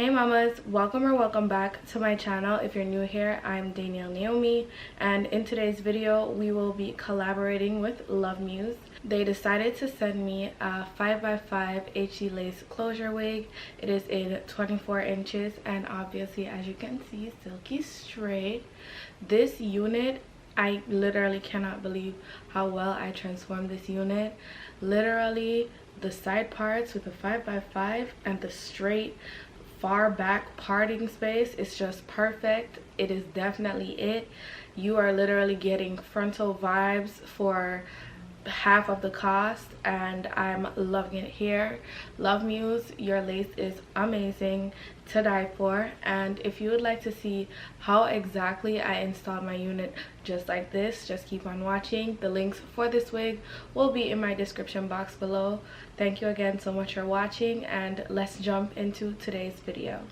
Hey mamas, welcome or welcome back to my channel. If you're new here, I'm Danielle Naomi, and in today's video we will be collaborating with Lovmuse. They decided to send me a 5x5 HE lace closure wig. It is in 24 inches and obviously, as you can see, silky straight. This unit, I literally cannot believe how well I transformed this unit. Literally, the side parts with the 5x5 and the straight far back parting space is just perfect. It is definitely it. You are literally getting frontal vibes for half of the cost, and I'm loving it here. Lovmuse, your lace is amazing to die for. And if you would like to see how exactly I installed my unit just like this, just keep on watching. The links for this wig will be in my description box below. Thank you again so much for watching, and let's jump into today's video.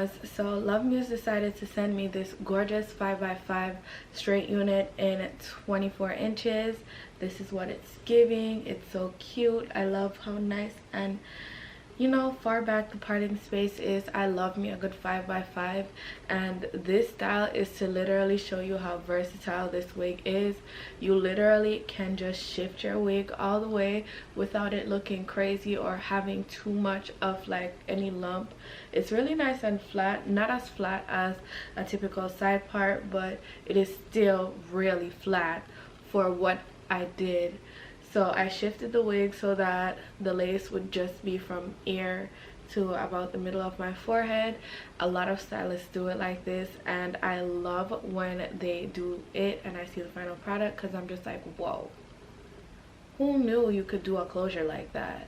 pajamas. So Lovmuse decided to send me this gorgeous 5x5 straight unit in 24 inches. This is what it's giving. It's so cute. I love how nice and, you know, far back the parting space is. I love me a good 5x5, and this style is to literally show you how versatile this wig is. You literally can just shift your wig all the way without it looking crazy or having too much of like any lump. It's really nice and flat, not as flat as a typical side part, but it is still really flat for what I did. So I shifted the wig so that the lace would just be from ear to about the middle of my forehead. A lot of stylists do it like this, and I love when they do it and I see the final product, because I'm just like, whoa, who knew you could do a closure like that?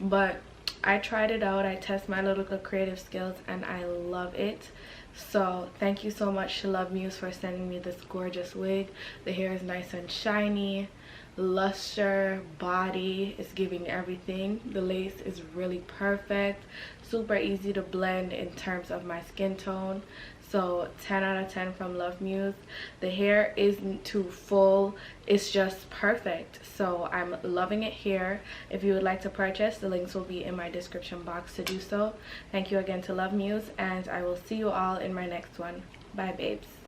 But I tried it out. I test my little creative skills and I love it. So thank you so much to Lovmuse for sending me this gorgeous wig. The hair is nice and shiny, luster, body is giving everything. The lace is really perfect, super easy to blend in terms of my skin tone. So 10 out of 10 from Lovmuse. The hair isn't too full, it's just perfect. So I'm loving it here. If you would like to purchase, the links will be in my description box to do so. Thank you again to Lovmuse, and I will see you all in my next one. Bye babes.